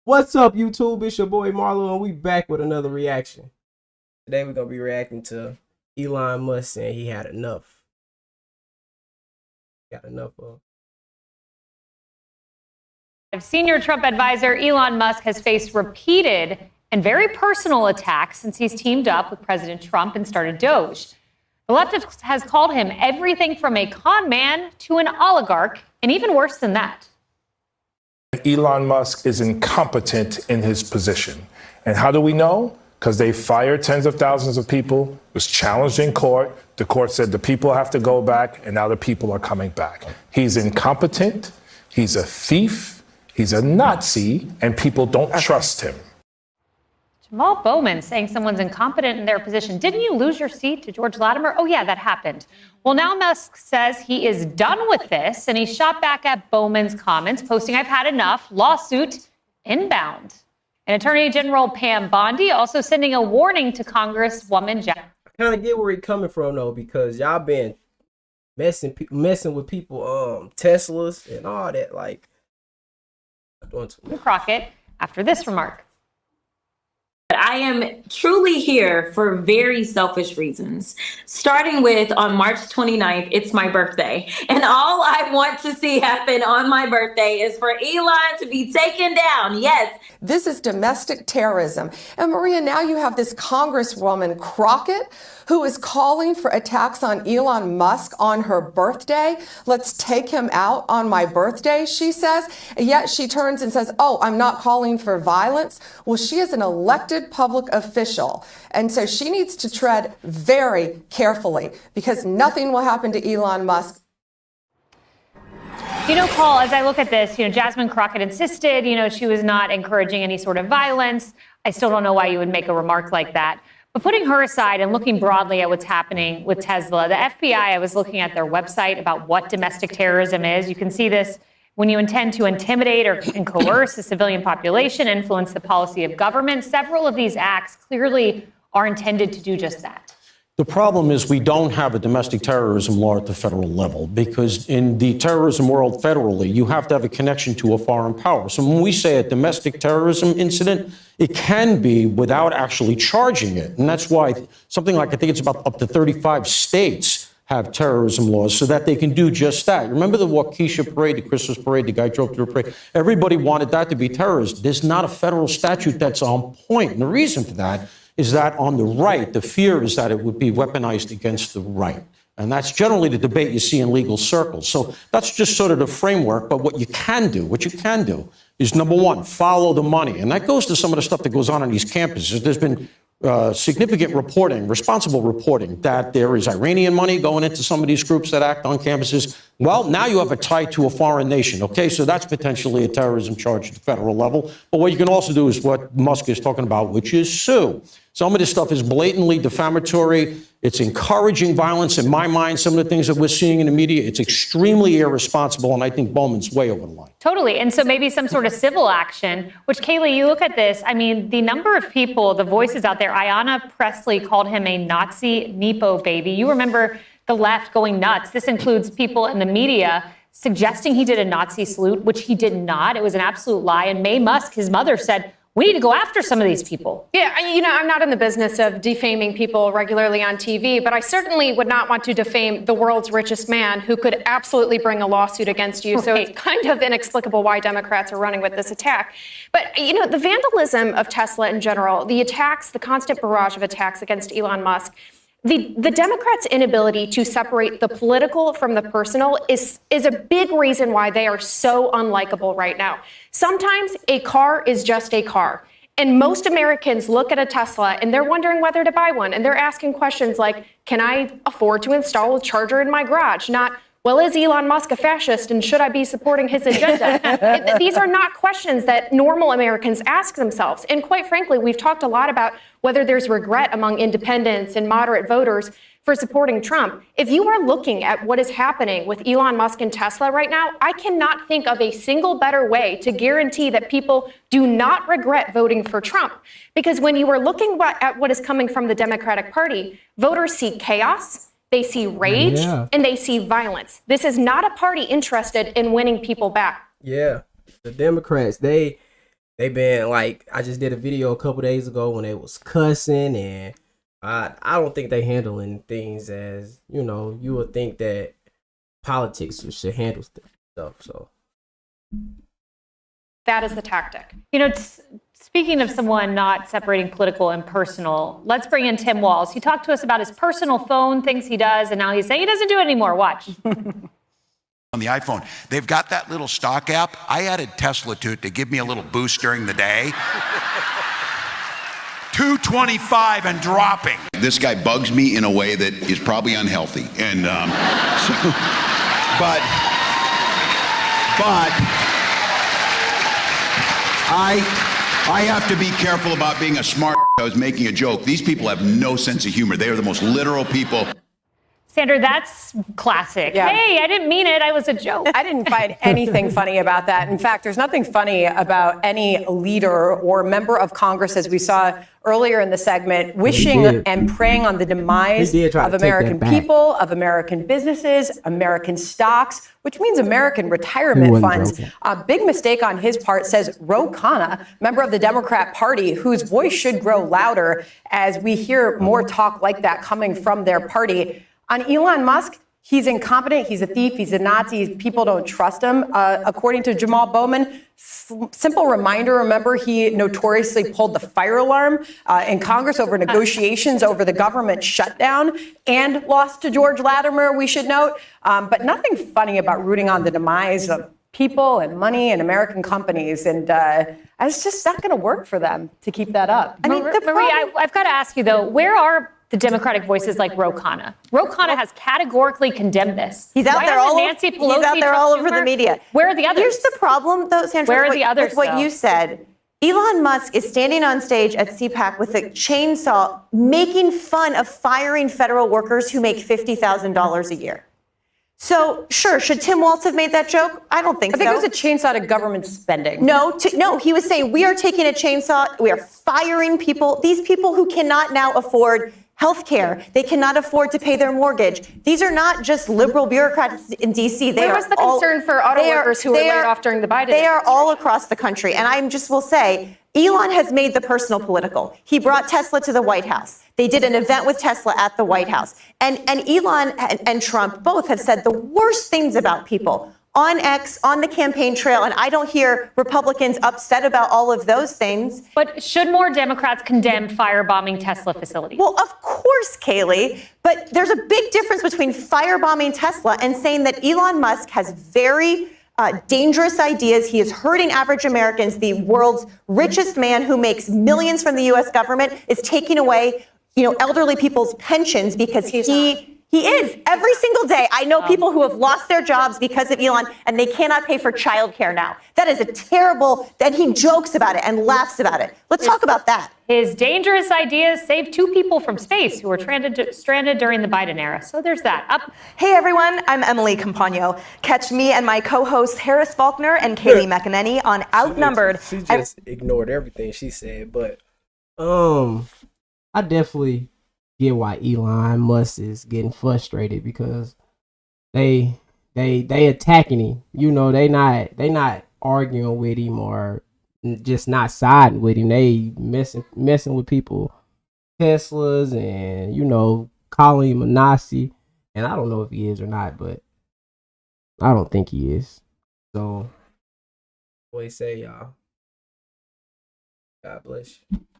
What's up, YouTube? It's your boy Marlo, and we back with another reaction. Today we're gonna be reacting to Elon Musk saying he had enough. Got enough of. Senior Trump advisor Elon Musk has faced repeated and very personal attacks since he's teamed up with President Trump and started Doge. The left has called him everything from a con man to an oligarch, and even worse than that. Elon Musk is incompetent in his position. And how do we know? Because they fired tens of thousands of people, it was challenged in court. The court said the people have to go back, and now the people are coming back. He's incompetent, he's a thief, he's a Nazi, and people don't trust him. Jamal Bowman saying someone's incompetent in their position. Didn't you lose your seat to George Latimer? Oh, yeah, that happened. Well, now Musk says he is done with this, and he shot back at Bowman's comments, posting, "I've had enough, lawsuit inbound." And Attorney General Pam Bondi also sending a warning to Congresswoman Jack. I kind of get where he's coming from, though, because y'all been messing with people, Teslas and all that, like, doing too much. Crockett after this remark. I am truly here for very selfish reasons. Starting with on March 29th, it's my birthday. And all I want to see happen on my birthday is for Elon to be taken down. Yes. This is domestic terrorism. And Maria, now you have this Congresswoman Crockett who is calling for attacks on Elon Musk on her birthday. Let's take him out on my birthday, she says. And yet she turns and says, oh, I'm not calling for violence. Well, she is an elected public official. And so she needs to tread very carefully because nothing will happen to Elon Musk. You know, Paul, as I look at this, Jasmine Crockett insisted, she was not encouraging any sort of violence. I still don't know why you would make a remark like that. But putting her aside and looking broadly at what's happening with Tesla, the FBI, I was looking at their website about what domestic terrorism is. You can see this when you intend to intimidate and coerce the civilian population, influence the policy of government. Several of these acts clearly are intended to do just that. The problem is we don't have a domestic terrorism law at the federal level because in the terrorism world federally, you have to have a connection to a foreign power. So when we say a domestic terrorism incident, it can be without actually charging it. And that's why something like, I think it's about up to 35 states have terrorism laws so that they can do just that. Remember the Waukesha parade, the Christmas parade, the guy drove through a parade? Everybody wanted that to be terrorism. There's not a federal statute that's on point. And the reason for that is that on the right, the fear is that it would be weaponized against the right. And that's generally the debate you see in legal circles. So that's just sort of the framework. But what you can do is, number one, follow the money. And that goes to some of the stuff that goes on these campuses. There's been significant reporting, responsible reporting, that there is Iranian money going into some of these groups that act on campuses. Well, now you have a tie to a foreign nation, okay? So that's potentially a terrorism charge at the federal level. But what you can also do is what Musk is talking about, which is sue. Some of this stuff is blatantly defamatory. It's encouraging violence. In my mind, some of the things that we're seeing in the media, it's extremely irresponsible, and I think Bowman's way over the line. Totally. And so maybe some sort of civil action, which, Kaylee, you look at this, I mean, the number of people, the voices out there, Ayanna Pressley called him a Nazi Nepo baby. You remember the left going nuts. This includes people in the media suggesting he did a Nazi salute, which he did not. It was an absolute lie. And Mae Musk, his mother, said, we need to go after some of these people. Yeah, I'm not in the business of defaming people regularly on TV, but I certainly would not want to defame the world's richest man who could absolutely bring a lawsuit against you. Right. So it's kind of inexplicable why Democrats are running with this attack. But, the vandalism of Tesla in general, the attacks, the constant barrage of attacks against Elon Musk, the Democrats' inability to separate the political from the personal is a big reason why they are so unlikable right now. Sometimes a car is just a car. And most Americans look at a Tesla and they're wondering whether to buy one. And they're asking questions like, can I afford to install a charger in my garage? Not, well, is Elon Musk a fascist and should I be supporting his agenda? These are not questions that normal Americans ask themselves. And quite frankly, we've talked a lot about whether there's regret among independents and moderate voters for supporting Trump. If you are looking at what is happening with Elon Musk and Tesla right now, I cannot think of a single better way to guarantee that people do not regret voting for Trump. Because when you are looking at what is coming from the Democratic Party, voters see chaos, they see rage, and they see violence. This is not a party interested in winning people back. Yeah, the Democrats, they they been like, I just did a video a couple days ago when they was cussing, and I don't think they handling things as, you know, you would think that politics should handle stuff. So That is the tactic. You know, speaking of someone not separating political and personal, let's bring in Tim Walz. He talked to us about his personal phone, things he does, and now he's saying he doesn't do it anymore. Watch. On the iPhone, they've got that little stock app. I added Tesla to it to give me a little boost during the day. 225 and dropping. This guy bugs me in a way that is probably unhealthy, and but I have to be careful about being a smart. I was making a joke. These people have no sense of humor. They are the most literal people. Sandra, that's classic. Yeah. Hey, I didn't mean it. I was a joke. I didn't find anything funny about that. In fact, there's nothing funny about any leader or member of Congress, as we saw earlier in the segment, wishing and praying on the demise of American people, of American businesses, American stocks, which means American retirement funds. A big mistake on his part, says Ro Khanna, member of the Democrat Party, whose voice should grow louder as we hear more talk like that coming from their party. On Elon Musk, he's incompetent, he's a thief, he's a Nazi, people don't trust him. According to Jamal Bowman, simple reminder, remember he notoriously pulled the fire alarm in Congress over negotiations over the government shutdown and lost to George Latimer, we should note. But nothing funny about rooting on the demise of people and money and American companies. And it's just not going to work for them to keep that up. I mean, Marie, I've got to ask you, though, where are the Democratic voices like Ro Khanna? Ro Khanna has categorically condemned this. He's out there all over the media. Where are the others? Here's the problem, though, Sandra. Where are the others, with what you said. Elon Musk is standing on stage at CPAC with a chainsaw, making fun of firing federal workers who make $50,000 a year. So, sure, should Tim Walz have made that joke? I don't think so. I think it was a chainsaw to government spending. No, he was saying we are taking a chainsaw, we are firing people, these people who cannot now afford health care. They cannot afford to pay their mortgage. These are not just liberal bureaucrats in D.C. Where was the concern for auto workers who were laid off during the Biden They are all across the country. And I just will say, Elon has made the personal political. He brought Tesla to the White House. They did an event with Tesla at the White House. And Elon and Trump both have said the worst things about people on X, on the campaign trail, and I don't hear Republicans upset about all of those things. But should more Democrats condemn firebombing Tesla facilities? Well, of course, Kaylee, but there's a big difference between firebombing Tesla and saying that Elon Musk has very dangerous ideas. He is hurting average Americans. The world's richest man who makes millions from the U.S. government is taking away, elderly people's pensions because he is every single day. I know people who have lost their jobs because of Elon and they cannot pay for childcare now. That is a terrible, and he jokes about it and laughs about it. Let's talk about that. His dangerous ideas saved 2 people from space who were stranded during the Biden era. So there's that. Hey everyone, I'm Emily Campagno. Catch me and my co-hosts Harris Faulkner and Kaylee McEnany on Outnumbered. She just ignored everything she said, but I definitely get why Elon Musk is getting frustrated because they attacking him. They not arguing with him or just not siding with him. They messing with people, Teslas, and calling him a Nazi. And I don't know if he is or not, but I don't think he is. So what do you say, y'all? God bless you.